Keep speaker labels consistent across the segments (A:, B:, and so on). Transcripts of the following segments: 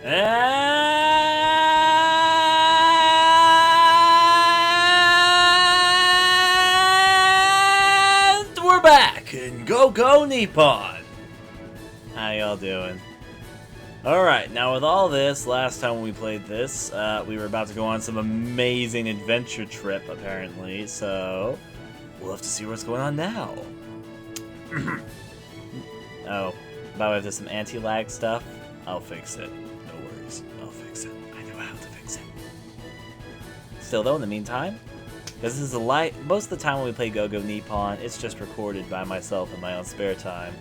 A: And we're back in Go Nippon. How y'all doing? Alright, now with all this, last time we played this, we were about to go on some amazing adventure trip, apparently, so we'll have to see what's going on now. Oh, by the way, if there's some anti-lag stuff, I'll fix it. No worries, I'll fix it. I know how to fix it. Still though, in the meantime, because this is most of the time when we play Go Nippon, it's just recorded by myself in my own spare time.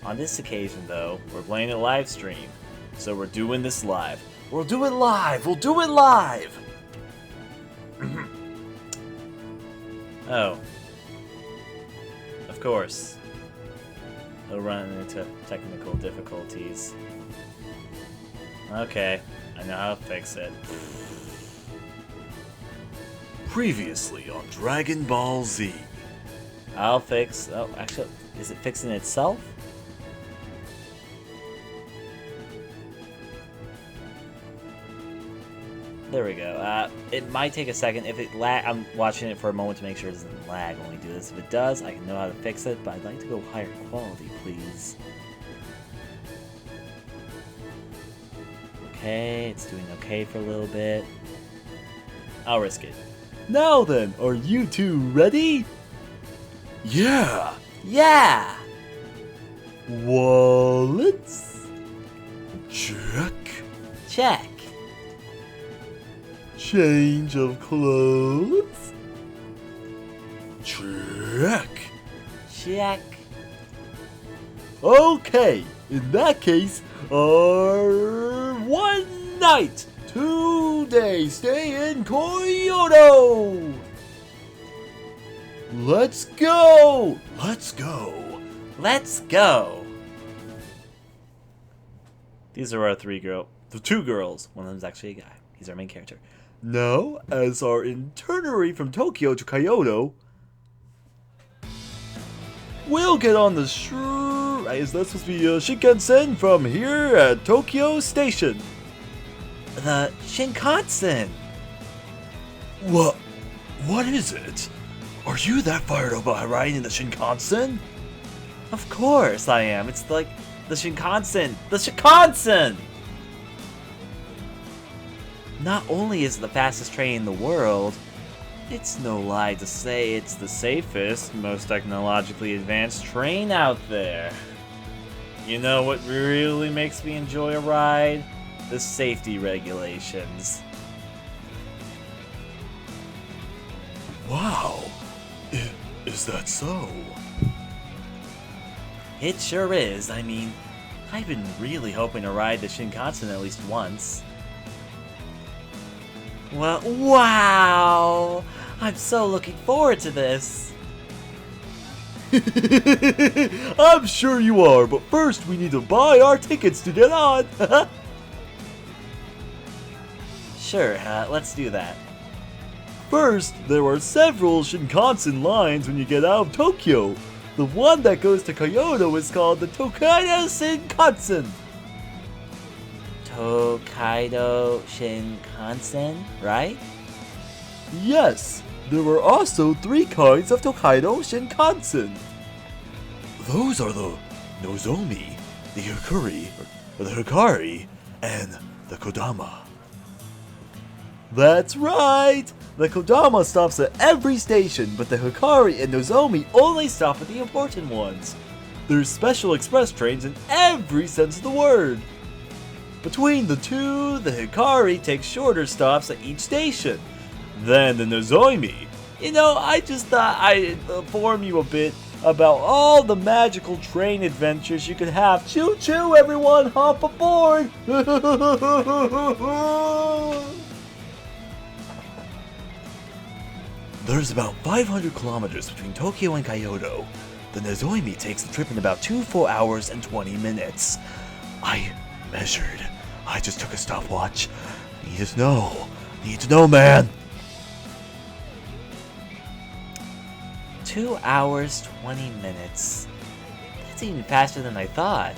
A: On this occasion, though, we're playing a live stream. So we're doing this live. We'll do it live! We'll do it live! Oh. Of course. He'll run into technical difficulties. Okay. I know how to fix it.
B: Previously on Dragon Ball Z.
A: I'll fix... Oh, actually, is it fixing itself? There we go. It might take a second. If it lag, I'm watching it for a moment to make sure it doesn't lag when we do this. If it does, I can know how to fix it, but I'd like to go higher quality, please. Okay, it's doing okay for a little bit. I'll risk it.
B: Now then, are you two ready? Yeah!
A: Yeah!
B: Wallets? Check.
A: Check.
B: Change of clothes? Check.
A: Check.
B: Okay, in that case, our 1 night, 2 days stay in Kyoto! Let's go! Let's go!
A: Let's go! These are our the two girls. One of them's actually a guy. He's our main character.
B: Now, as our itinerary from Tokyo to Kyoto, we'll get on the is that supposed to be Shinkansen from here at Tokyo Station?
A: The Shinkansen!
B: What is it? Are you that fired up about riding in the Shinkansen?
A: Of course I am. It's like the Shinkansen. The Shinkansen! Not only is it the fastest train in the world, it's no lie to say it's the safest, most technologically advanced train out there. You know what really makes me enjoy a ride? The safety regulations.
B: Wow, is that so?
A: It sure is. I mean, I've been really hoping to ride the Shinkansen at least once. Well, wow! I'm so looking forward to this!
B: I'm sure you are, but first we need to buy our tickets to get on!
A: Sure, let's do that.
B: First, there are several Shinkansen lines when you get out of Tokyo. The one that goes to Kyoto is called the Tokaido Shinkansen.
A: Tokaido Shinkansen, right?
B: Yes, there were also 3 kinds of Tokaido Shinkansen. Those are the Nozomi, the Hikari, and the Kodama. That's right! The Kodama stops at every station, but the Hikari and Nozomi only stop at the important ones. There's special express trains in every sense of the word. Between the two, the Hikari takes shorter stops at each station. Then the Nozomi. You know, I just thought I'd inform you a bit about all the magical train adventures you could have. Choo choo, everyone, hop aboard! There's about 500 kilometers between Tokyo and Kyoto. The Nozomi takes the trip in about 2 full hours and 20 minutes. I measured. I just took a stopwatch. Need to know, man.
A: 2 hours, 20 minutes. That's even faster than I thought.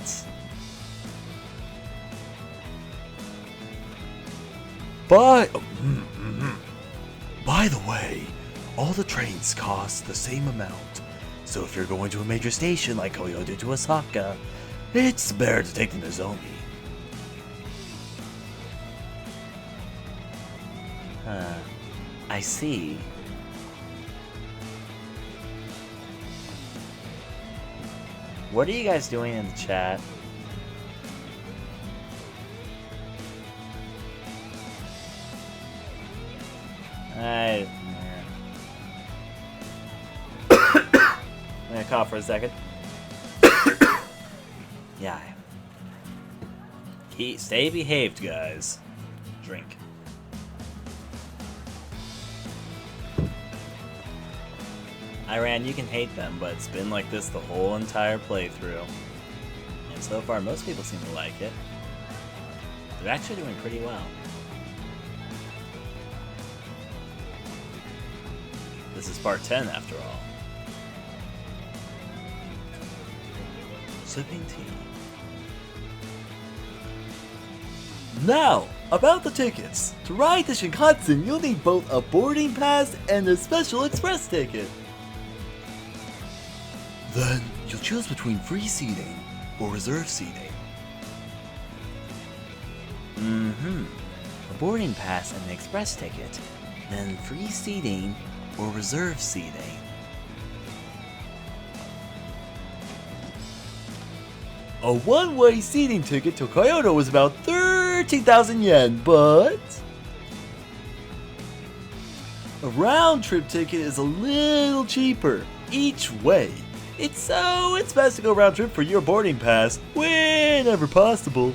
B: By the way, all the trains cost the same amount. So if you're going to a major station like Kyoto to Osaka, it's better to take the Nozomi.
A: Huh. I see. What are you guys doing in the chat? I'm gonna cough for a second. Yeah. Stay behaved, guys. Drink. Iran, you can hate them, but it's been like this the whole entire playthrough. And so far, most people seem to like it. They're actually doing pretty well. This is part 10, after all. Sipping tea.
B: Now, about the tickets. To ride the Shinkansen, you'll need both a boarding pass and a special express ticket. Then, you'll choose between free seating or reserve seating.
A: A boarding pass and an express ticket, then free seating or reserve seating.
B: A one-way seating ticket to Kyoto was about 13,000 yen, but a round-trip ticket is a little cheaper each way. It's best to go round-trip for your boarding pass whenever possible.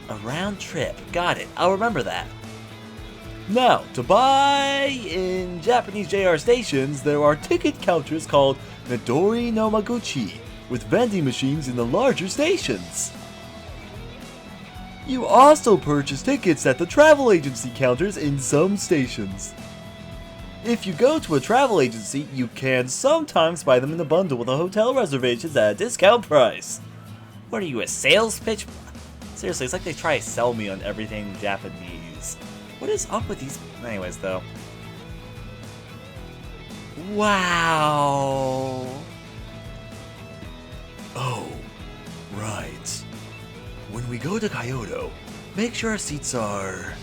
A: A round trip. Got it. I'll remember that.
B: Now, to buy in Japanese JR stations, there are ticket counters called Midori no Maguchi, with vending machines in the larger stations. You also purchase tickets at the travel agency counters in some stations. If you go to a travel agency, you can sometimes buy them in a bundle with a hotel reservations at a discount price.
A: What are you, a sales pitch? Seriously, it's like they try to sell me on everything Japanese. What is up with these? Anyways, though. Wow.
B: Oh, right. When we go to Kyoto, make sure our seats are...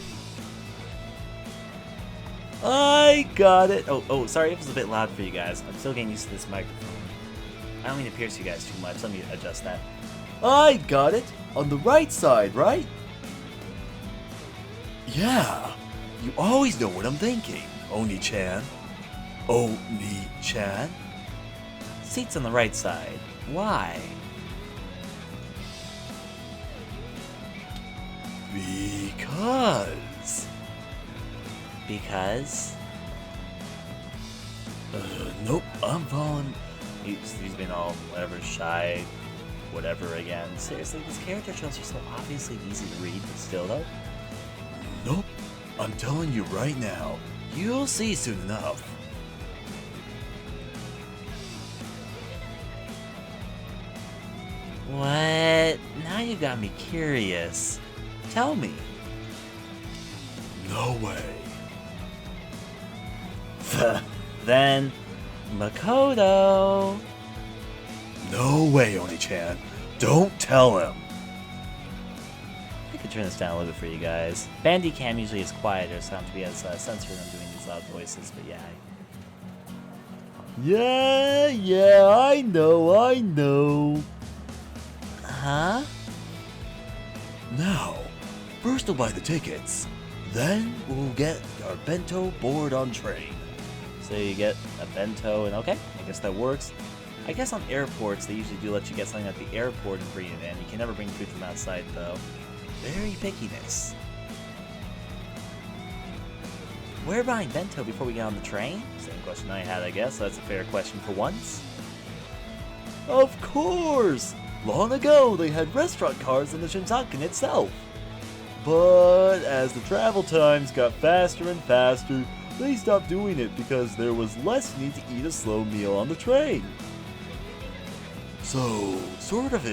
A: I got it. Oh, sorry if it's a bit loud for you guys. I'm still getting used to this microphone. I don't mean to pierce you guys too much. Let me adjust that.
B: I got it. On the right side, right? Yeah. You always know what I'm thinking, Oni-chan. Oni-chan?
A: Seats on the right side. Why?
B: Because...
A: Because?
B: Nope, I'm falling.
A: He's been all whatever, shy, whatever again. Seriously, these character traits are so obviously easy to read, but still though.
B: Nope, I'm telling you right now. You'll see soon enough.
A: What? Now you got me curious. Tell me.
B: No way.
A: Then, Makoto.
B: No way, Oni-chan. Don't tell him.
A: I could turn this down a little bit for you guys. Bandicam usually is quieter, so I don't have to be as censored when I'm doing these loud voices, but yeah.
B: Yeah, I know.
A: Huh?
B: Now, first we'll buy the tickets. Then we'll get our bento board on train.
A: So you get a bento, and okay, I guess that works. I guess on airports, they usually do let you get something at the airport and bring it in. You can never bring food from outside, though. Very pickiness. We're buying bento before we get on the train? Same question I had, I guess. So that's a fair question for once.
B: Of course! Long ago, they had restaurant cars in the Shinkansen itself. But as the travel times got faster and faster, they stopped doing it because there was less need to eat a slow meal on the train. So, sort of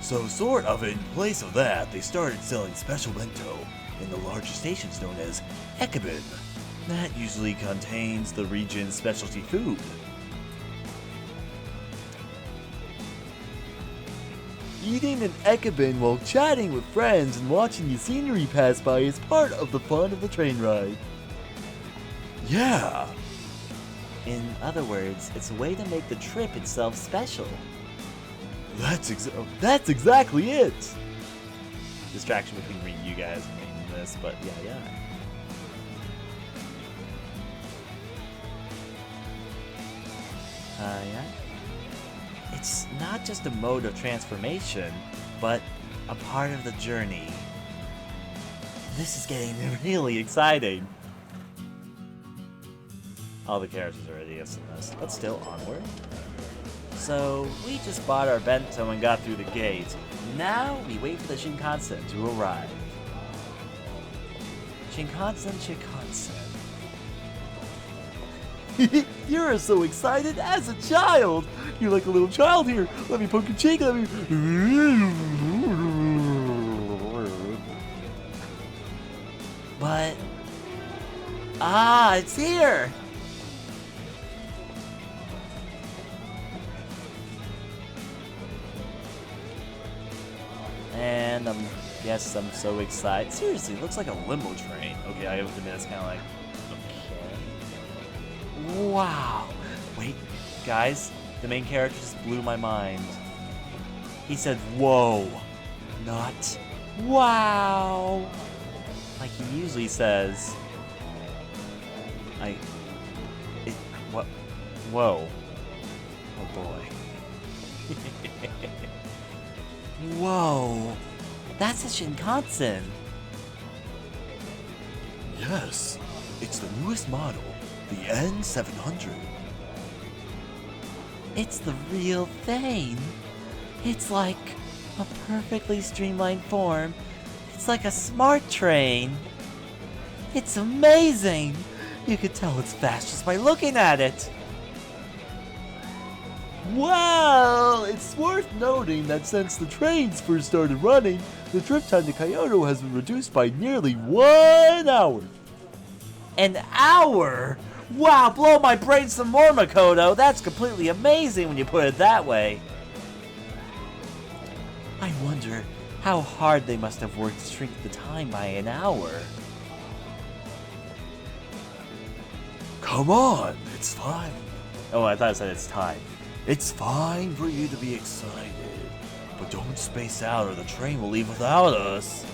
B: So sort of in place of that, they started selling special bento in the larger stations known as ekibin. That usually contains the region's specialty food. Eating an ekibin while chatting with friends and watching the scenery pass by is part of the fun of the train ride. Yeah.
A: In other words, it's a way to make the trip itself special.
B: That's exactly it.
A: Distraction between reading you guys and reading this, but yeah. Yeah. It's not just a mode of transformation, but a part of the journey. This is getting really exciting. All the characters are idiots in this, but still onward. So, we just bought our bento and got through the gate. Now, we wait for the Shinkansen to arrive. Shinkansen.
B: You're so excited as a child. You're like a little child here. Let me poke your cheek. Let me.
A: But... it's here! And guess I'm so excited. Seriously, it looks like a limo train. Okay, I have to admit, it's kind of like... Okay. Wow! Wait, guys, the main character just blew my mind. He said, whoa! Not, wow! Like he usually says. What? Whoa. Oh boy. Whoa. That's a Shinkansen.
B: Yes, it's the newest model, the N700.
A: It's the real thing. It's like a perfectly streamlined form. It's like a smart train. It's amazing. You could tell it's fast just by looking at it.
B: Well, it's worth noting that since the trains first started running, the trip time to Kyoto has been reduced by nearly 1 hour.
A: An hour? Wow, blow my brain some more, Makoto. That's completely amazing when you put it that way. I wonder how hard they must have worked to shrink the time by an hour.
B: Come on, it's fine.
A: Oh, I thought it said it's time.
B: It's fine for you to be excited, but don't space out or the train will leave without us.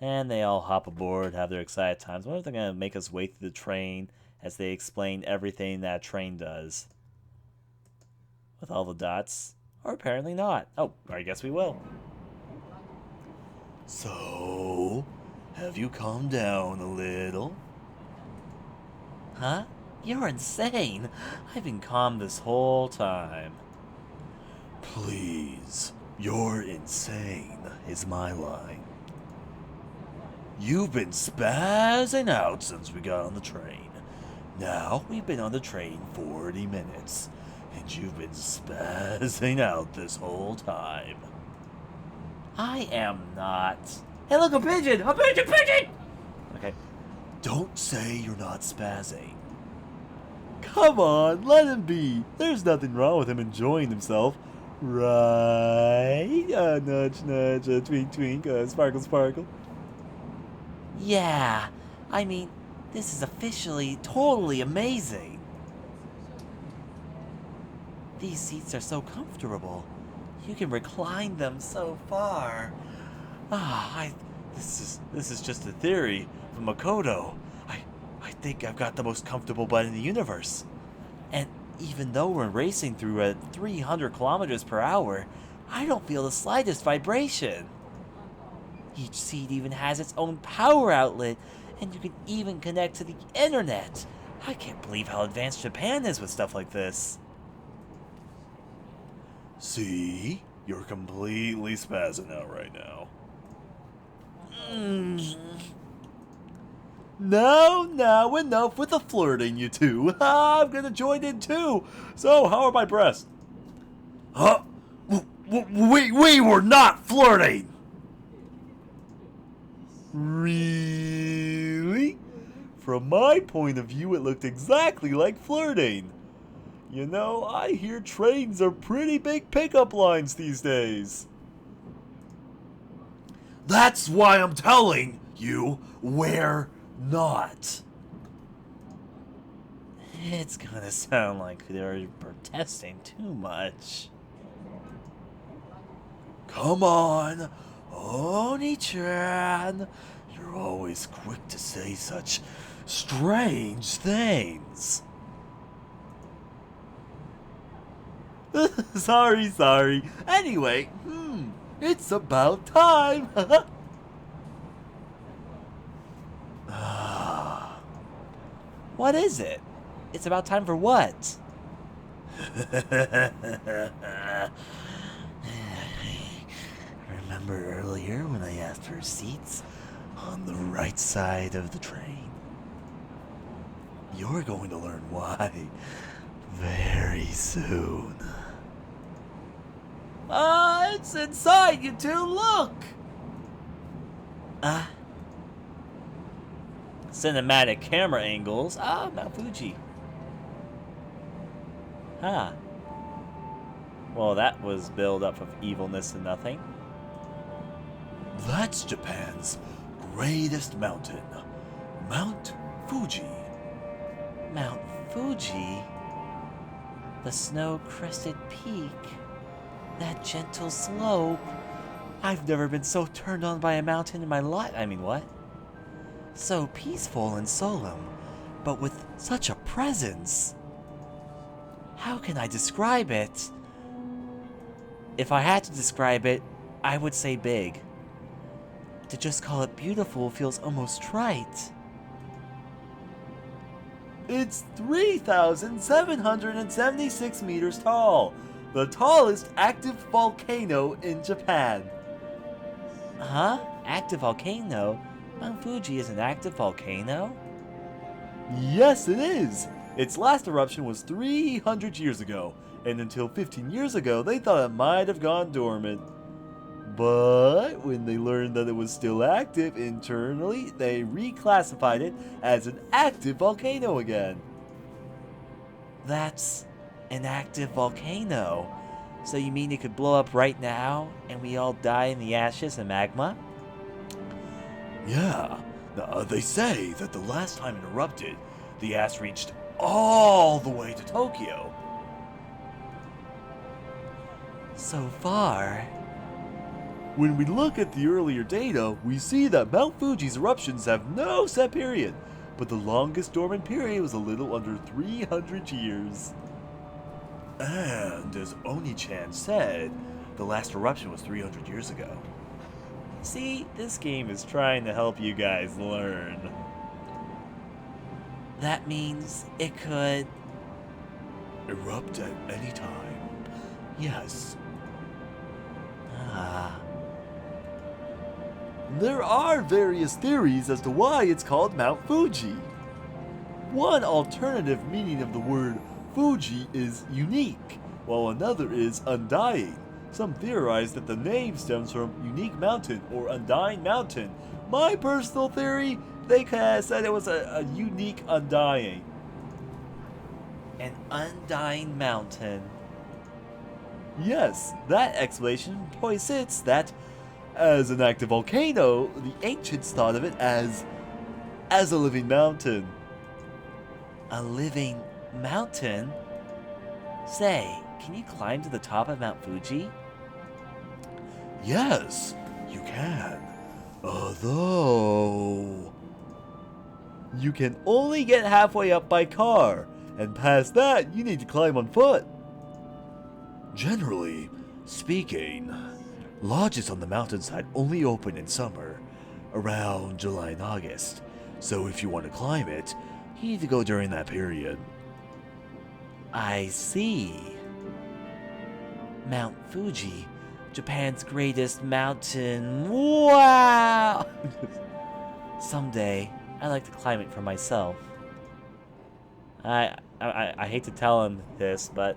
A: And they all hop aboard, have their excited times. I wonder if they're going to make us wait through the train as they explain everything that train does. With all the dots. Or apparently not. Oh, I guess we will.
B: So, have you calmed down a little?
A: Huh? You're insane. I've been calm this whole time.
B: Please, you're insane is my line. You've been spazzing out since we got on the train. Now we've been on the train 40 minutes, and you've been spazzing out this whole time.
A: I am not. Hey, look, a pigeon! A pigeon! Pigeon! Okay.
B: Don't say you're not spazzing. Come on, let him be. There's nothing wrong with him enjoying himself. Right? Nudge, nudge, twink, twink, sparkle, sparkle.
A: Yeah, I mean, this is officially totally amazing. These seats are so comfortable. You can recline them so far. This is just a theory from Makoto. I think I've got the most comfortable butt in the universe. And even though we're racing through at 300 kilometers per hour, I don't feel the slightest vibration. Each seat even has its own power outlet, and you can even connect to the internet. I can't believe how advanced Japan is with stuff like this.
B: See? You're completely spazzing out right now. Now, enough with the flirting, you two. I'm gonna join in too. So, how are my breasts? Huh? We were not flirting! Really? From my point of view, it looked exactly like flirting. You know, I hear trains are pretty big pickup lines these days. That's why I'm telling you, we're not.
A: It's gonna sound like they're protesting too much.
B: Come on, Oni-chan. You're always quick to say such strange things. Sorry. Anyway, it's about time.
A: What is it? It's about time for what?
B: Remember earlier when I asked for seats on the right side of the train? You're going to learn why very soon. It's inside you two, look!
A: Cinematic camera angles. Mount Fuji. Huh. Well, that was build up of evilness and nothing.
B: That's Japan's greatest mountain, Mount Fuji.
A: Mount Fuji? The snow-crested peak. That gentle slope. I've never been so turned on by a mountain in my life. I mean, what? So peaceful and solemn, but with such a presence. How can I describe it? If I had to describe it, I would say big. To just call it beautiful feels almost trite.
B: It's 3,776 meters tall, the tallest active volcano in Japan.
A: Huh? Active volcano? Mount Fuji is an active volcano?
B: Yes, it is. Its last eruption was 300 years ago, and until 15 years ago, they thought it might have gone dormant. But when they learned that it was still active internally, they reclassified it as an active volcano again.
A: That's an active volcano. So you mean it could blow up right now, and we all die in the ashes and magma?
B: Yeah, they say that the last time it erupted, the ash reached all the way to Tokyo.
A: So far.
B: When we look at the earlier data, we see that Mount Fuji's eruptions have no set period, but the longest dormant period was a little under 300 years. And as Oni-chan said, the last eruption was 300 years ago.
A: See, this game is trying to help you guys learn. That means it could
B: erupt at any time. Yes. There are various theories as to why it's called Mount Fuji. One alternative meaning of the word Fuji is unique, while another is undying. Some theorize that the name stems from unique mountain or undying mountain. My personal theory, they said it was a unique undying.
A: An undying mountain.
B: Yes, that explanation posits that as an active volcano, the ancients thought of it as a living mountain.
A: A living mountain? Say, can you climb to the top of Mount Fuji?
B: Yes, you can. Although you can only get halfway up by car, and past that, you need to climb on foot. Generally speaking, lodges on the mountainside only open in summer, around July and August. So if you want to climb it, you need to go during that period.
A: I see. Mount Fuji, Japan's greatest mountain. Wow! Someday, I'd like to climb it for myself. I hate to tell him this, but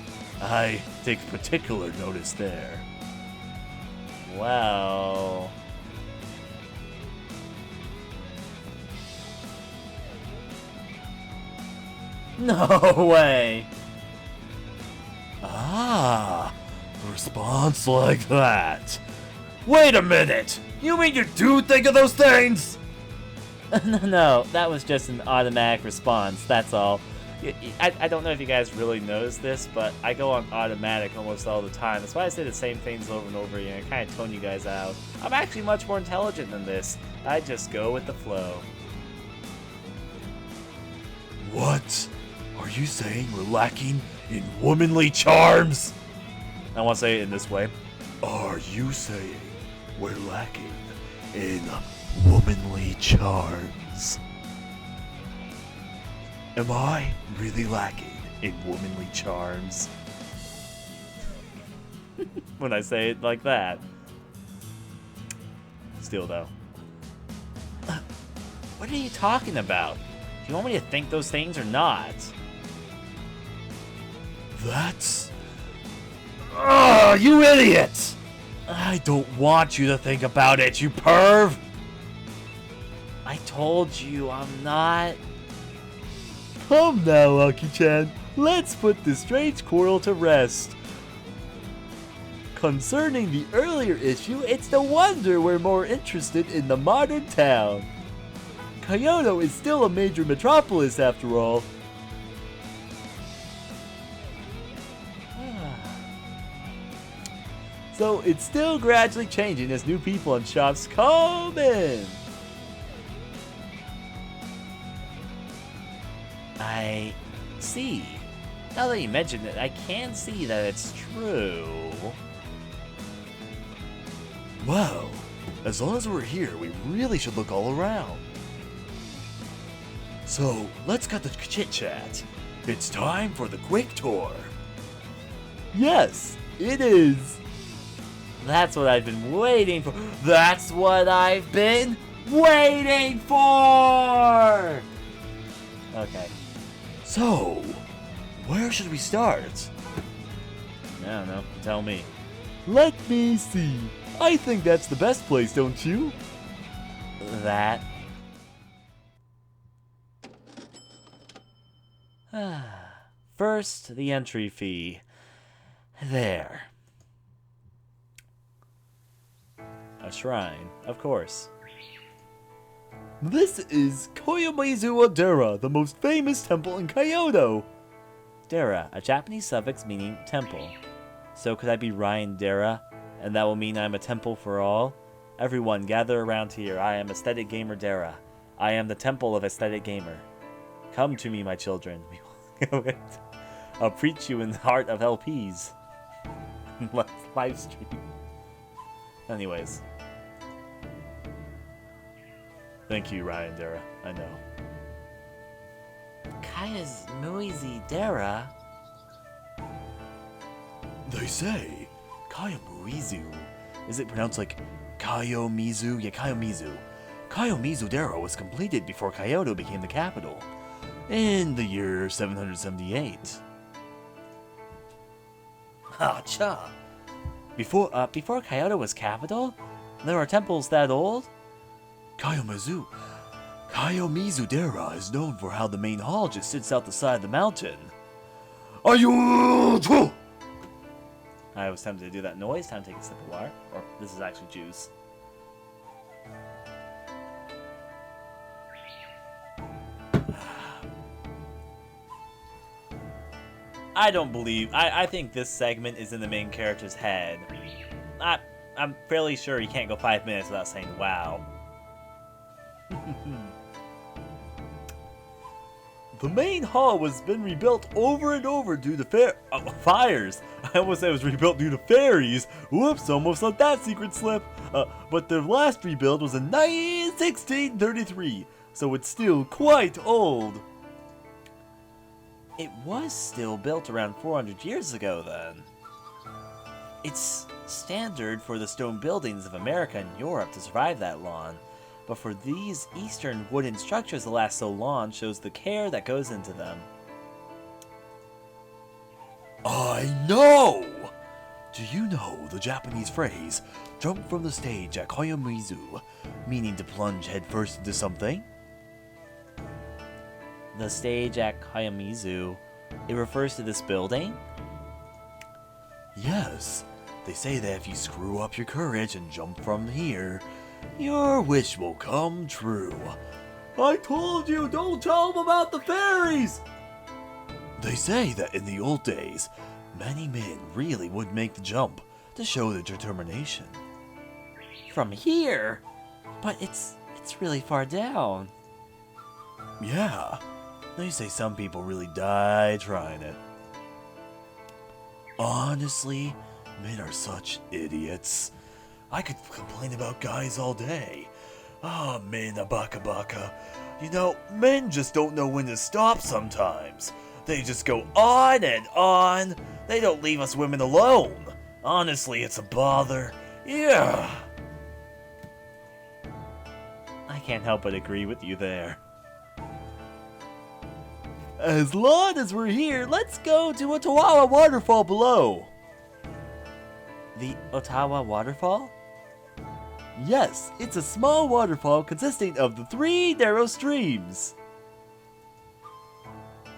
B: I take particular notice there.
A: Well... No way!
B: Ah, response like that. Wait a minute! You mean you do think of those things?
A: No, that was just an automatic response, that's all. I don't know if you guys really noticed this, but I go on automatic almost all the time. That's why I say the same things over and over again. I kind of tone you guys out. I'm actually much more intelligent than this. I just go with the flow.
B: What? Are you saying we're lacking in womanly charms?
A: I want to say it in this way.
B: Are you saying we're lacking in womanly charms? Am I really lacking in womanly charms?
A: When I say it like that. Still, though. What are you talking about? Do you want me to think those things or not?
B: That's... Ugh, you idiot! I don't want you to think about it, you perv!
A: I told you I'm not...
B: Come now, Aki-chan. Let's put this strange quarrel to rest. Concerning the earlier issue, it's no wonder we're more interested in the modern town. Kyoto is still a major metropolis after all. So it's still gradually changing as new people and shops come in.
A: I see. Now that you mention it, I can see that it's true.
B: Well, as long as we're here, we really should look all around. So, let's cut the chit-chat. It's time for the quick tour. Yes, it is.
A: That's what I've been waiting for. That's what I've been waiting for! Okay.
B: So, where should we start?
A: I don't know. Tell me.
B: Let me see. I think that's the best place, don't you?
A: That. First, the entry fee. There. A shrine, of course.
B: This is Koyomizu Dera, the most famous temple in Kyoto.
A: Dera, a Japanese suffix meaning temple. So could I be Ryan Dera, and that will mean I'm a temple for all? Everyone, gather around here. I am Aesthetic Gamer Dera. I am the temple of Aesthetic Gamer. Come to me, my children. I'll preach you in the heart of LPs. Let's live stream. Anyways.
B: Thank you, Ryan Dera. I know.
A: Kaya's Muizi Dera?
B: They say Kayomizu. Is it pronounced like Kayomizu? Yeah, Kayomizu. Kayomizu Dera was completed before Kyoto became the capital in the year 778.
A: Ah, cha. Before Kyoto was capital? There are temples that old?
B: Kayomizu Dera is known for how the main hall just sits out the side of the mountain. Are you?
A: I was tempted to do that noise. Time to take a sip of water. Or this is actually juice. I don't believe... I think this segment is in the main character's head. I'm fairly sure you can't go 5 minutes without saying wow.
B: The main hall was been rebuilt over and over due to fires. I almost said it was rebuilt due to fairies. Whoops, almost let that secret slip. But the last rebuild was in 1633, so it's still quite old.
A: It was still built around 400 years ago, then. It's standard for the stone buildings of America and Europe to survive that long, but for these eastern wooden structures to last so long shows the care that goes into them.
B: I know! Do you know the Japanese phrase, jump from the stage at Koyomizu, meaning to plunge headfirst into something?
A: The stage at Kyoto, it refers to this building?
B: Yes, they say that if you screw up your courage and jump from here, your wish will come true. I told you, don't tell them about the fairies! They say that in the old days, many men really would make the jump to show their determination.
A: From here? But it's really far down.
B: Yeah, they say some people really die trying it. Honestly, men are such idiots. I could complain about guys all day. Ah, men a baka baka. You know, men just don't know when to stop sometimes. They just go on and on. They don't leave us women alone. Honestly, it's a bother. Yeah.
A: I can't help but agree with you there.
B: As long as we're here, let's go to Ottawa Waterfall below.
A: The Ottawa Waterfall?
B: Yes, it's a small waterfall consisting of the 3 narrow streams.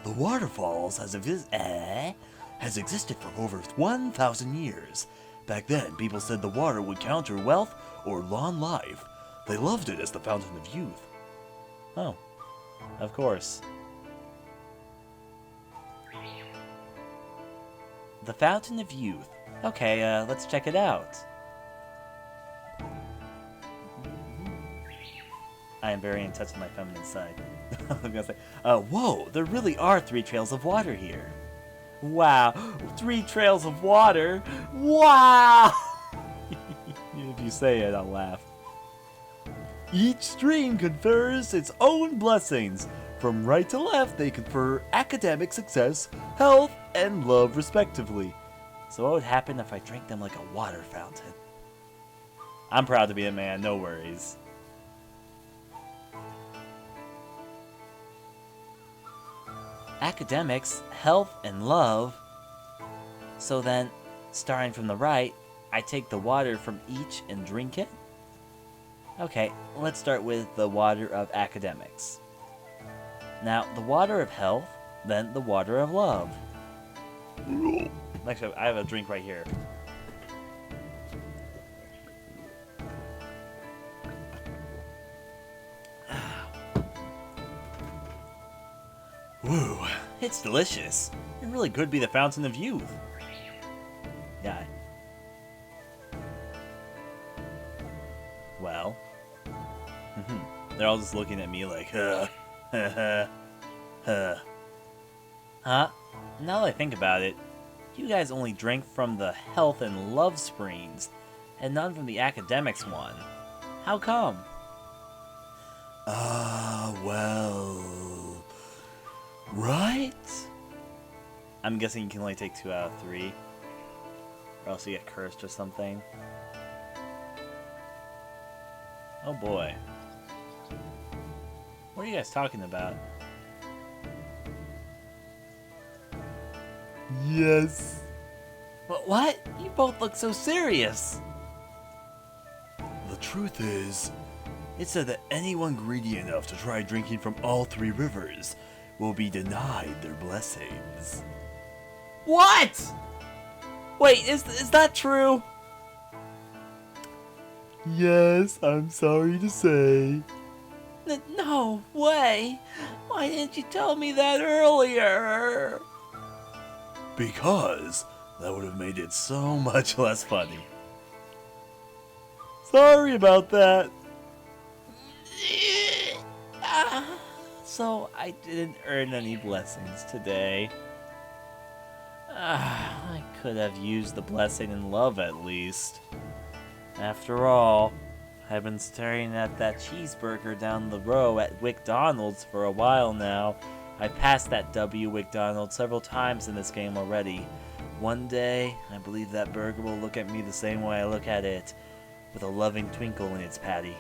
B: The waterfalls has existed for over 1,000 years. Back then, people said the water would counter wealth or long life. They loved it as the fountain of youth.
A: Oh, of course. The Fountain of Youth. Okay, let's check it out. I am very in touch with my feminine side. I was gonna say, whoa, there really are 3 trails of water here. Wow, 3 trails of water? Wow! If you say it, I'll laugh.
B: Each stream confers its own blessings. From right to left, they confer academic success, health, and love respectively.
A: So what would happen if I drank them like a water fountain? I'm proud to be a man, no worries. Academics, health, and love. So then, starting from the right, I take the water from each and drink it? Okay, let's start with the water of academics. Now, the water of health, then the water of love. Actually, I have a drink right here. Woo, it's delicious. It really could be the fountain of youth. Yeah. Well. They're all just looking at me like, Huh? Now that I think about it, you guys only drank from the health and love springs, and none from the academics one. How come?
B: Well... Right?
A: I'm guessing you can only take 2 out of 3. Or else you get cursed or something. Oh boy. What are you guys talking about?
B: Yes.
A: But what? You both look so serious.
B: The truth is, it said that anyone greedy enough to try drinking from all 3 rivers will be denied their blessings.
A: What? Wait, is that true?
B: Yes, I'm sorry to say.
A: No way. Why didn't you tell me that earlier?
B: Because that would have made it so much less funny. Sorry about that.
A: So I didn't earn any blessings today. I could have used the blessing in love at least. After all, I've been staring at that cheeseburger down the row at McDonald's for a while now. I passed that W McDonald's several times in this game already. One day, I believe that burger will look at me the same way I look at it, with a loving twinkle in its patty.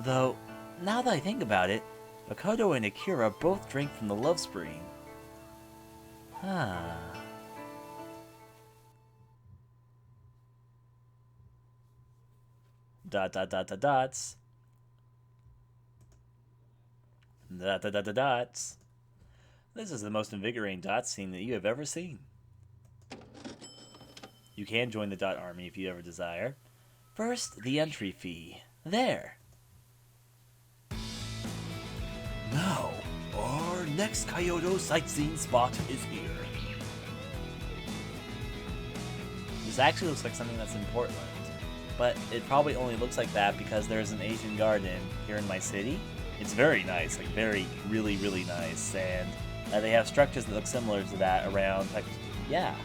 A: Though, now that I think about it, Makoto and Akira both drink from the love spring. Huh. Dot dot dot dot dots. Dot dot dot dot dots. This is the most invigorating dot scene that you have ever seen. You can join the dot army if you ever desire. First, the entry fee. There.
B: Now, our next Kyoto sightseeing spot is here.
A: This actually looks like something that's in Portland. But it probably only looks like that because there's an Asian garden here in my city. It's very nice, like very, really, really nice. And they have structures that look similar to that around, like, yeah.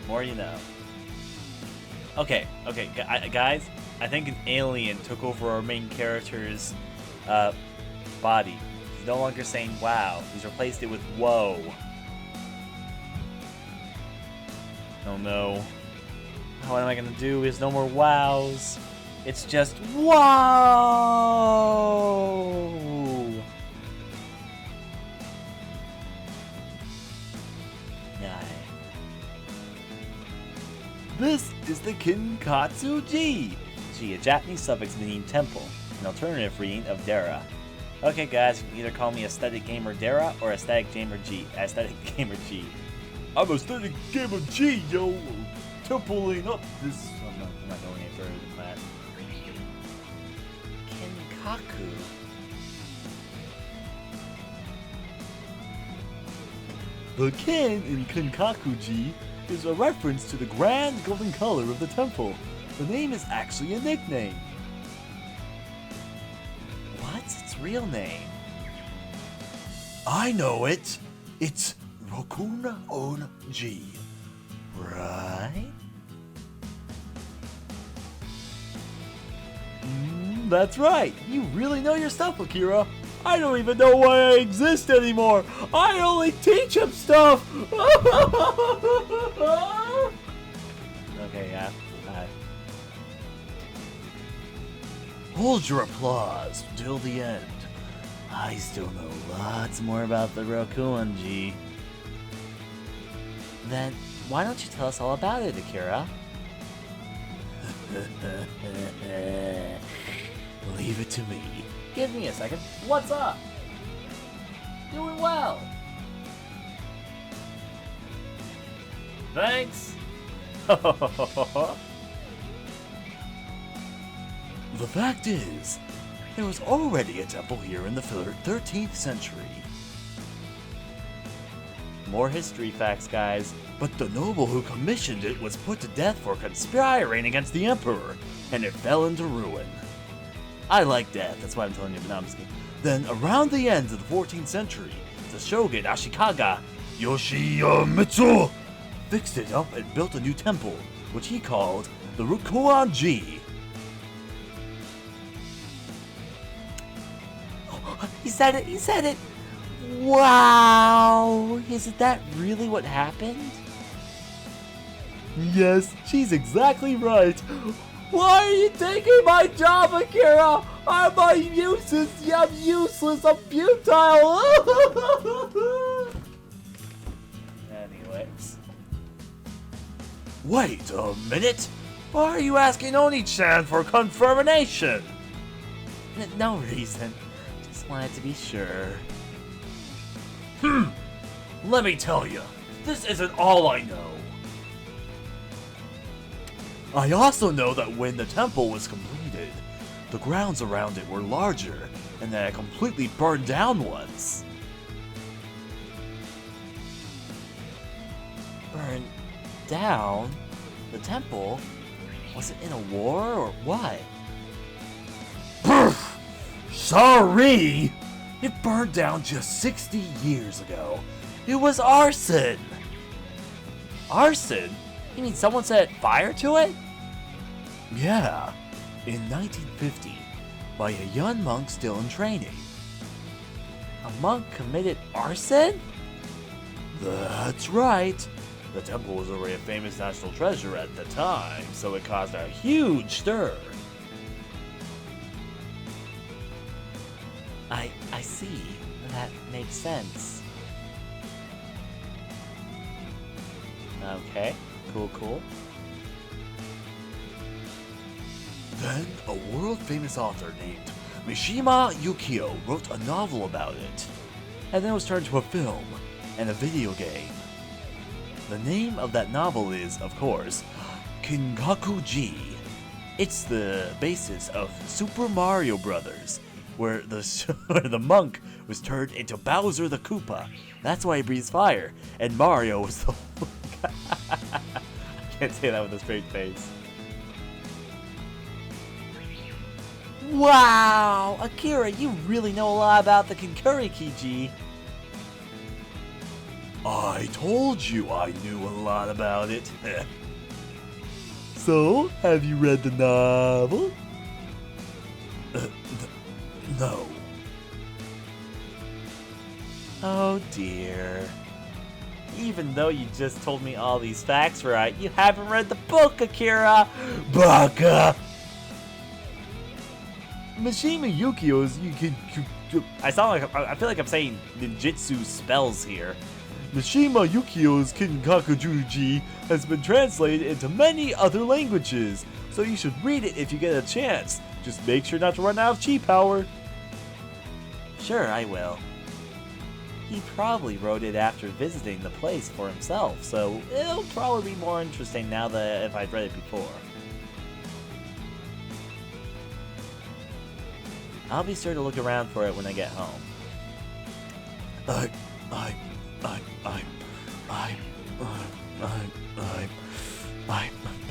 A: More you know. Okay, guys, I think an alien took over our main character's body. He's no longer saying wow, he's replaced it with whoa. Oh no. What am I gonna do? There's no more wows. It's just wow.
B: This is the Kinkatsu-ji.
A: Ji, a Japanese suffix meaning temple, an alternative reading of Dara. Okay, guys, you can either call me Aesthetic Gamer Dara or Aesthetic Gamer G. Aesthetic Gamer G.
B: I'm Aesthetic Gamer G, yo. Templing up this.
A: I'm not going any further than that. Kinkaku.
B: The kin in Kinkaku-ji is a reference to the grand golden color of the temple. The name is actually a nickname.
A: What's its real name?
B: I know it. It's Rokun-on-ji. Right? That's right. You really know your stuff, Akira. I don't even know why I exist anymore. I only teach him stuff.
A: Okay, yeah.
B: Hold your applause till the end. I still know lots more about the Rokuan-ji.
A: Then why don't you tell us all about it, Akira?
B: Leave it to me.
A: Give me a second. What's up? Doing well. Thanks.
B: The fact is, there was already a temple here in the 13th century.
A: More history facts, guys.
B: But the noble who commissioned it was put to death for conspiring against the emperor, and it fell into ruin. I like death, that's why I'm telling you, but no, I'm just kidding. Then, around the end of the 14th century, the shogun Ashikaga Yoshimitsu fixed it up and built a new temple, which he called the Rokuan-ji.
A: He said it! Wow! Isn't that really what happened?
B: Yes, she's exactly right. Why are you taking my job, Akira? I'm useless, I'm futile.
A: Anyways.
B: Wait a minute. Why are you asking Oni-chan for confirmation?
A: No reason. Just wanted to be sure.
B: Let me tell you, this isn't all I know. I also know that when the temple was completed, the grounds around it were larger, and that it completely burned down once.
A: Burned down? The temple? Was it in a war or what?
B: Sorry! It burned down just 60 years ago. It was arson!
A: Arson? You mean someone set fire to it?
B: Yeah, in 1950, by a young monk still in training.
A: A monk committed arson?
B: That's right. The temple was already a famous national treasure at the time, so it caused a huge stir.
A: I see. That makes sense. Okay, cool.
B: Then, a world-famous author named Mishima Yukio wrote a novel about it, and then it was turned into a film and a video game. The name of that novel is, of course, Kinkaku-ji. It's the basis of Super Mario Brothers, where the monk was turned into Bowser the Koopa. That's why he breathes fire, and Mario was the... I can't say that with a straight face. Wow! Akira, you really know a lot about the Kinkuriki-ji. I told you I knew a lot about it. So, have you read the novel? No.
A: Oh dear. Even though you just told me all these facts right, you haven't read the book, Akira!
B: Baka! Mishima Yukio's
A: I feel like I'm saying ninjutsu spells here.
B: Mishima Yukio's Kinkaku-ji has been translated into many other languages, so you should read it if you get a chance. Just make sure not to run out of chi power.
A: Sure, I will. He probably wrote it after visiting the place for himself, so it'll probably be more interesting now than if I'd read it before. I'll be sure to look around for it when I get home.
B: I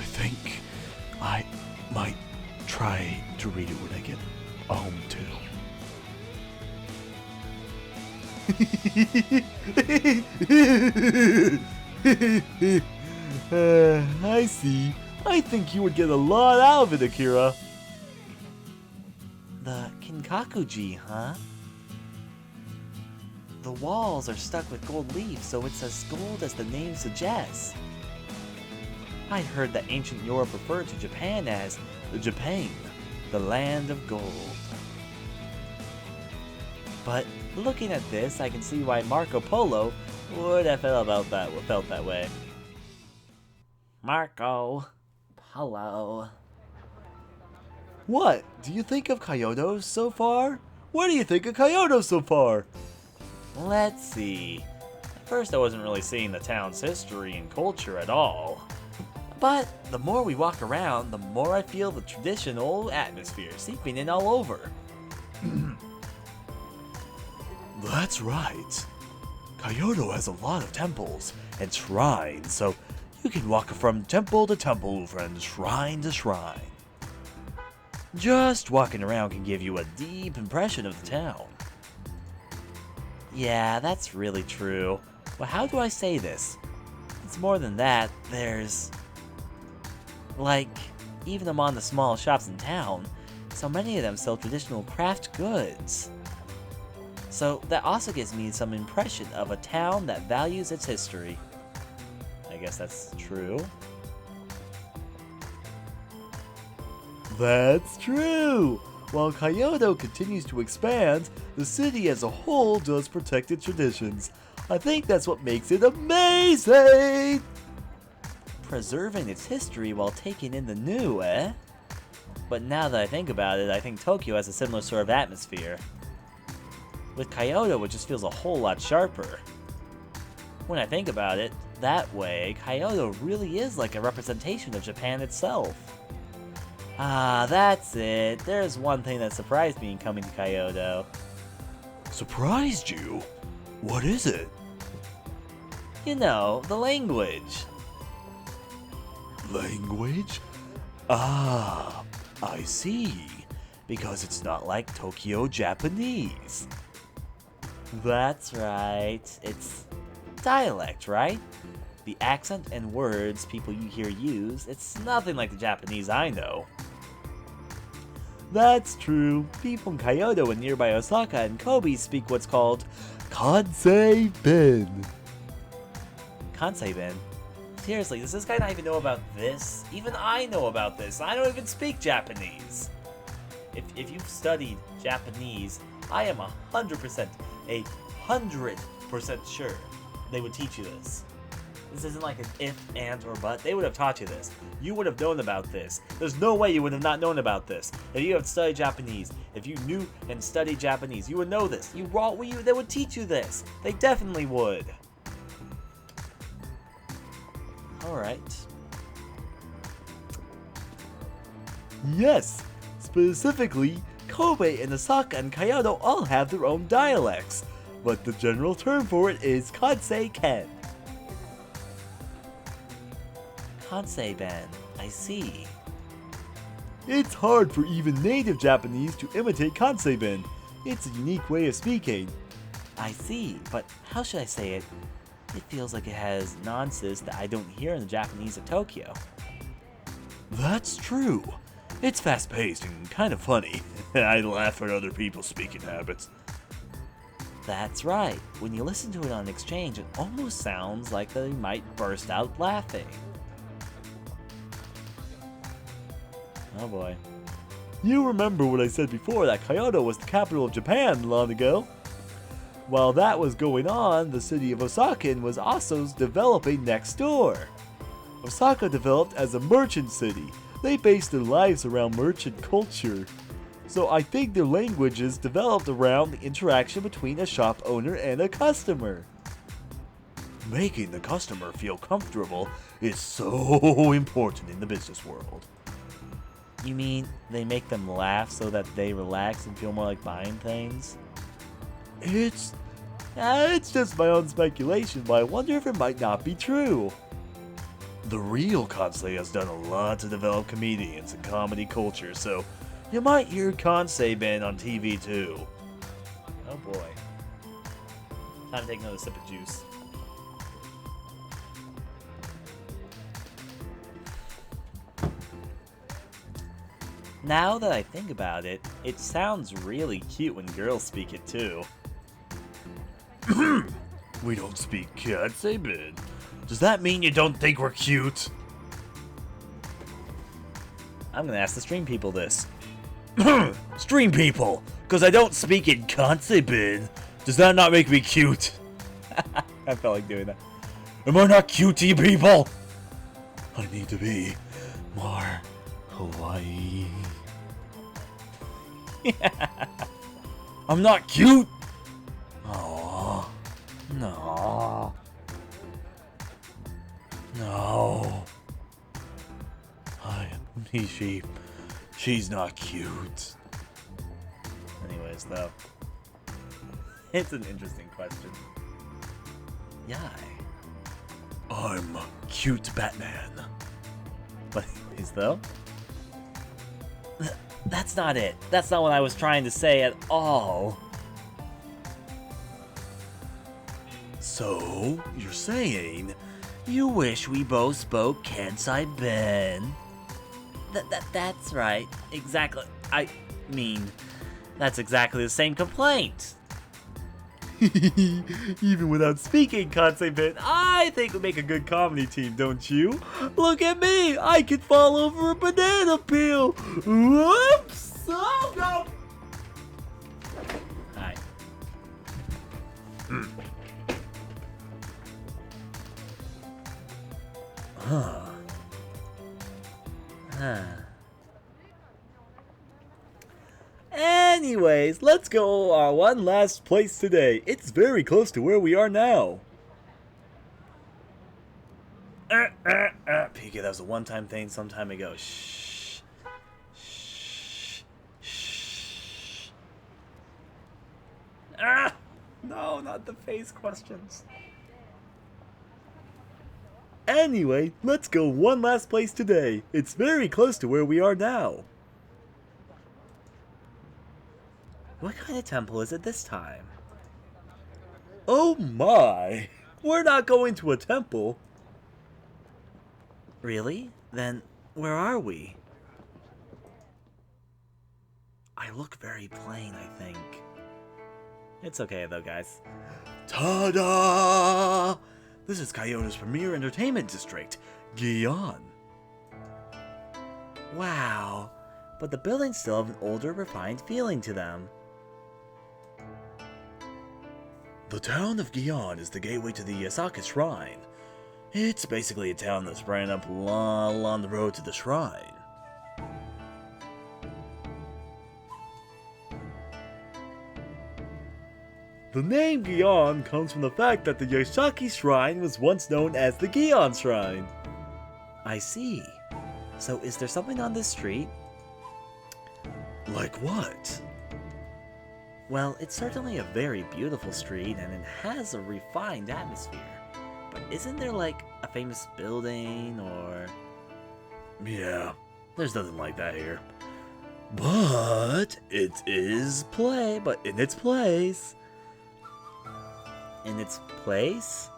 B: think I might try to read it when I get home too. I see. I think you would get a lot out of it, Akira.
A: The Kinkaku-ji, huh? The walls are stuck with gold leaf, so it's as gold as the name suggests. I'd heard that ancient Europe referred to Japan as Japan, the land of gold. But looking at this, I can see why Marco Polo would have felt that way. Marco Polo.
B: What do you think of Kyoto so far? What do you think of Kyoto so far?
A: Let's see. At first I wasn't really seeing the town's history and culture at all. But the more we walk around, the more I feel the traditional atmosphere seeping in all over.
B: That's right. Kyoto has a lot of temples and shrines, so you can walk from temple to temple, from shrine to shrine. Just walking around can give you a deep impression of the town.
A: Yeah, that's really true. But how do I say this? It's more than that. There's... like, even among the small shops in town, so many of them sell traditional craft goods. So that also gives me some impression of a town that values its history. I guess that's true.
B: That's true! While Kyoto continues to expand, the city as a whole does protect its traditions. I think that's what makes it amazing!
A: Preserving its history while taking in the new, eh? But now that I think about it, I think Tokyo has a similar sort of atmosphere. With Kyoto, it just feels a whole lot sharper. When I think about it that way, Kyoto really is like a representation of Japan itself. Ah, that's it. There's one thing that surprised me in coming to Kyoto.
B: Surprised you? What is it?
A: You know, the language.
B: Language? Ah, I see. Because it's not like Tokyo Japanese.
A: That's right. It's dialect, right? The accent and words people you hear use, it's nothing like the Japanese I know.
B: That's true. People in Kyoto and nearby Osaka and Kobe speak what's called Kansei-ben.
A: Kansei-ben? Seriously, does this guy not even know about this? Even I know about this. I don't even speak Japanese. If you've studied Japanese, I am 100%, 100% sure they would teach you this. This isn't like an if, and, or but. They would have taught you this. You would have known about this. There's no way you would have not known about this. If you have studied Japanese, if you knew and studied Japanese, you would know this. They would teach you this. They definitely would. Alright.
B: Yes, specifically, Kobe and Osaka and Kyoto all have their own dialects, but the general term for it is Kansei-ken.
A: Kansei-ben, I see.
B: It's hard for even native Japanese to imitate Kansei-ben. It's a unique way of speaking.
A: I see, but how should I say it? It feels like it has nonsense that I don't hear in the Japanese of Tokyo.
B: That's true. It's fast-paced and kind of funny. I laugh at other people's speaking habits.
A: That's right. When you listen to it on exchange, it almost sounds like they might burst out laughing. Oh boy.
B: You remember what I said before that Kyoto was the capital of Japan long ago? While that was going on, the city of Osaka was also developing next door. Osaka developed as a merchant city. They based their lives around merchant culture. So I think their languages developed around the interaction between a shop owner and a customer. Making the customer feel comfortable is so important in the business world.
A: You mean they make them laugh so that they relax and feel more like buying things?
B: It's just my own speculation, but I wonder if it might not be true. The real Kansei has done a lot to develop comedians and comedy culture, so you might hear Kansei-ben on TV too.
A: Oh boy. Time to take another sip of juice. Now that I think about it, it sounds really cute when girls speak it too.
B: We don't speak Kansei-ben. Does that mean you don't think we're cute?
A: I'm gonna ask the stream people this.
B: Stream people, because I don't speak in Kansei-ben. Does that not make me cute?
A: I felt like doing that.
B: Am I not cute to you people? I need to be more Hawaii. I'm not cute? Oh, no. No. She's not cute.
A: Anyways, though. It's an interesting question. Yeah.
B: I'm cute Batman.
A: But anyways, though. That's not it. That's not what I was trying to say at all.
B: So, you're saying you wish we both spoke Kansei-ben?
A: That's right. Exactly. I mean, that's exactly the same complaint.
B: Even without speaking Kansei-ben, I think we make a good comedy team, don't you? Look at me! I can fall over a banana peel! Whoops! Oh no!
A: Hi.
B: Anyways, let's go our one last place today. It's very close to where we are now.
A: Pika, that was a one-time thing some time ago. Shh. Shh. Shh. Ah! No, not the face questions.
B: Anyway, let's go one last place today. It's very close to where we are now.
A: What kind of temple is it this time?
B: Oh my! We're not going to a temple.
A: Really? Then where are we? I look very plain, I think. It's okay though, guys.
B: Ta-da! This is Kyoto's premier entertainment district, Gion.
A: Wow, but the buildings still have an older, refined feeling to them.
B: The town of Gion is the gateway to the Asaka Shrine. It's basically a town that's sprang up along the road to the shrine. The name Gion comes from the fact that the Yoshaki Shrine was once known as the Gion Shrine.
A: I see. So is there something on this street?
B: Like what?
A: Well, it's certainly a very beautiful street and it has a refined atmosphere. But isn't there like a famous building or...
B: Yeah, there's nothing like that here. But it is but in its place.
A: In its place?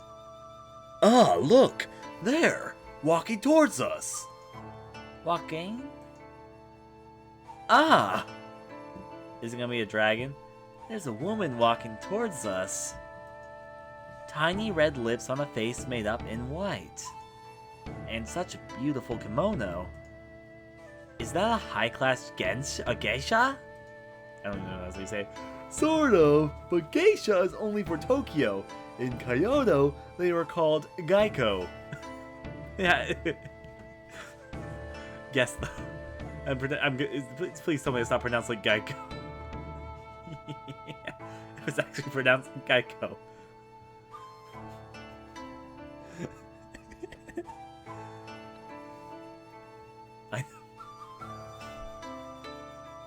B: Ah, look! There! Walking towards us!
A: Walking?
B: Ah!
A: Is it gonna be a dragon? There's a woman walking towards us. Tiny red lips on a face made up in white. And such a beautiful kimono. Is that a high-class geisha? I don't know how you say.
B: Sort of, but geisha is only for Tokyo. In Kyoto, they were called Gaiko.
A: Yeah. Guess though. Please tell me it's not pronounced like Geico. It was actually pronounced like Geico.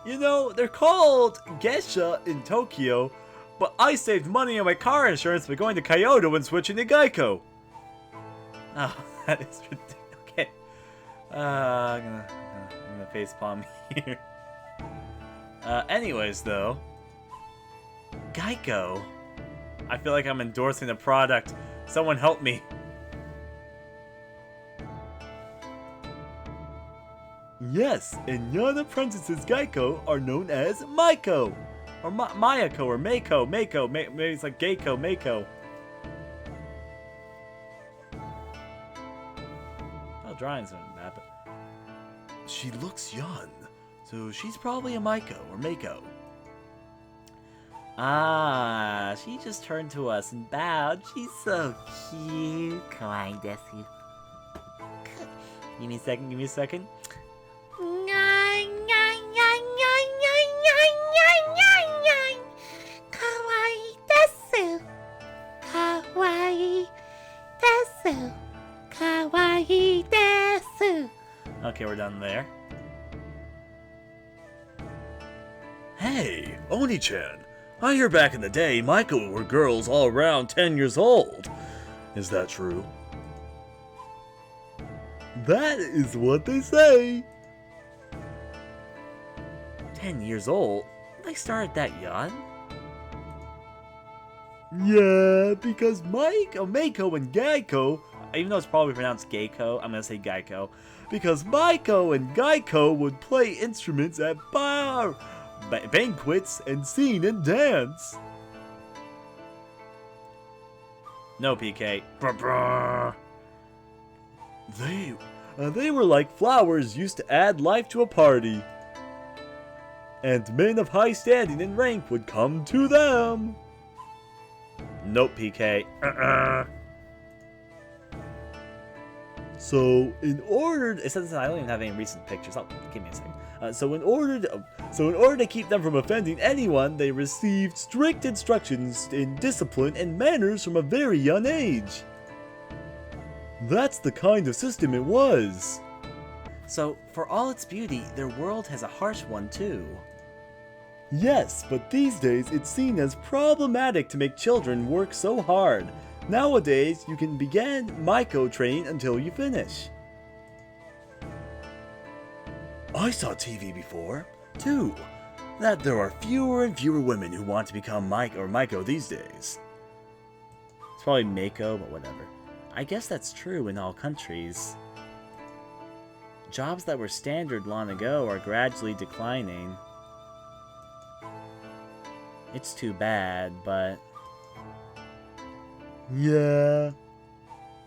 B: You know, they're called geisha in Tokyo, but I saved money on my car insurance by going to Kyoto and switching to Geico.
A: Oh, that is ridiculous. Okay. I'm gonna facepalm here. Anyways, though. Geico? I feel like I'm endorsing a product. Someone help me.
B: Yes, and young apprentices Geico are known as Maiko.
A: Or Mayako, or Mako, maybe it's like Geiko, Mako. Oh, drawings aren't bad, but...
B: She looks young, so she's probably a Maiko or Mako.
A: Ah, she just turned to us and bowed. She's so cute. Kawaii desu. Give me a second.
C: Kawaii desu. Kawaii desu. Kawaii desu.
A: Okay, we're done there.
B: Hey, Oni-chan. I hear back in the day, Maiko were girls all around 10 years old. Is that true? That is what they say.
A: 10 years old? They started that young?
B: Yeah, because Mako and Geico,
A: Even though it's probably pronounced Geiko, I'm gonna say Geico.
B: because Maiko and Geico would play instruments at banquets and sing and dance.
A: No, PK.
B: They were like flowers used to add life to a party. And men of high standing and rank would come to them.
A: Nope, PK.
B: So, in order
A: It says I don't even have any recent pictures. Give me a second. So in order to keep them from offending anyone, they received strict instructions in discipline and manners from a very young age.
B: That's the kind of system it was.
A: So, for all its beauty, their world has a harsh one too.
B: Yes, but these days it's seen as problematic to make children work so hard. Nowadays, you can begin Maiko training until you finish. I saw TV before, too, that there are fewer and fewer women who want to become Maiko these days.
A: It's probably Mako, but whatever. I guess that's true in all countries. Jobs that were standard long ago are gradually declining. It's too bad, but...
B: Yeah.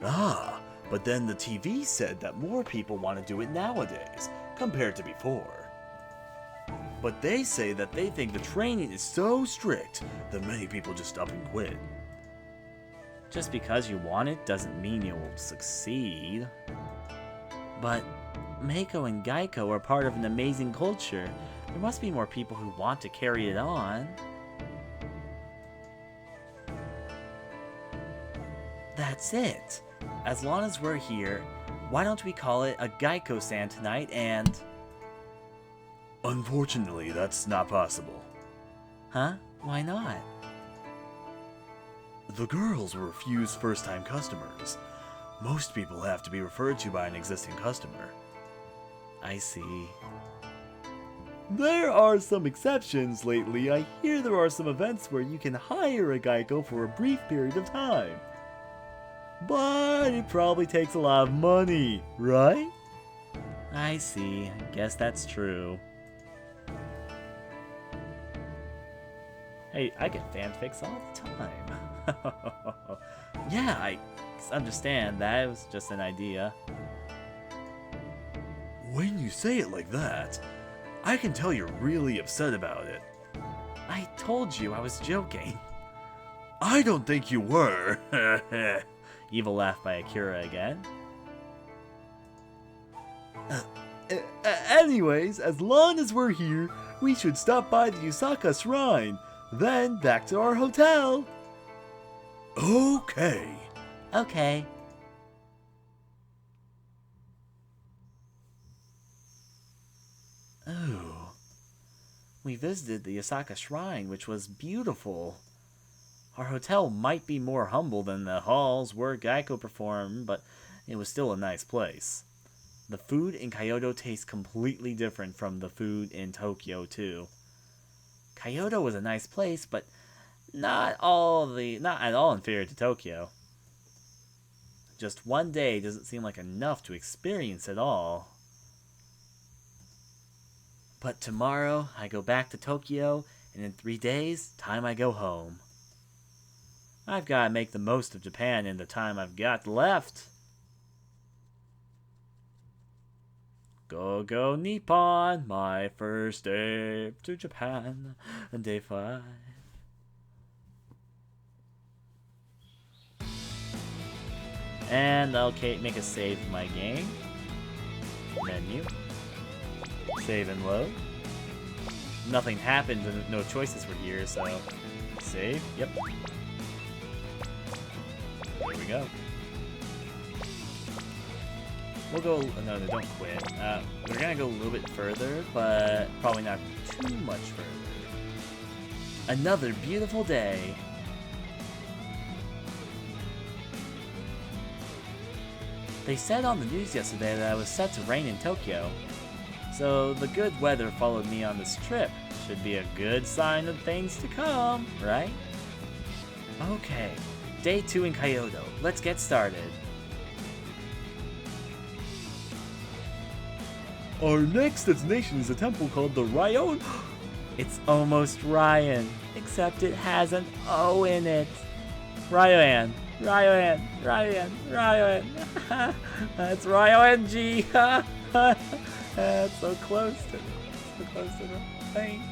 B: Ah, but then the TV said that more people want to do it nowadays, compared to before. But they say that they think the training is so strict that many people just up and quit.
A: Just because you want it doesn't mean you'll succeed. But Mako and Geico are part of an amazing culture. There must be more people who want to carry it on. That's it. As long as we're here, why don't we call it a Geico-san tonight and...
B: Unfortunately, that's not possible.
A: Huh? Why not?
B: The girls will refuse first-time customers. Most people have to be referred to by an existing customer.
A: I see.
B: There are some exceptions lately. I hear there are some events where you can hire a Geico for a brief period of time. But it probably takes a lot of money, right?
A: I see. Guess that's true. Hey, I get fanfics all the time. Yeah, I understand. That was just an idea.
B: When you say it like that, I can tell you're really upset about it.
A: I told you I was joking.
B: I don't think you were.
A: Evil laugh by Akira again.
B: Anyways, as long as we're here, we should stop by the Yusaka Shrine, then back to our hotel. Okay.
A: Okay. Oh. We visited the Yusaka Shrine, which was beautiful. Our hotel might be more humble than the halls where Geico performed, but it was still a nice place. The food in Kyoto tastes completely different from the food in Tokyo, too. Kyoto was a nice place, but not at all inferior to Tokyo. Just one day doesn't seem like enough to experience it all. But tomorrow, I go back to Tokyo, and in 3 days, time I go home. I've got to make the most of Japan in the time I've got left. Go, go, Nippon, my first day to Japan, day 5. And I'll make a save of my game. Menu. Save and load. Nothing happened and no choices were here, so... Save, yep. There we go. We'll go... No, don't quit. We're gonna go a little bit further, but probably not too much further. Another beautiful day. They said on the news yesterday that it was set to rain in Tokyo. So the good weather followed me on this trip. Should be a good sign of things to come, right? Okay, day 2 in Kyoto. Let's get started.
B: Our next destination is a temple called the Ryon.
A: It's almost Ryan, except it has an O in it. Ryan. That's Ryon-G. That's so close to the thing.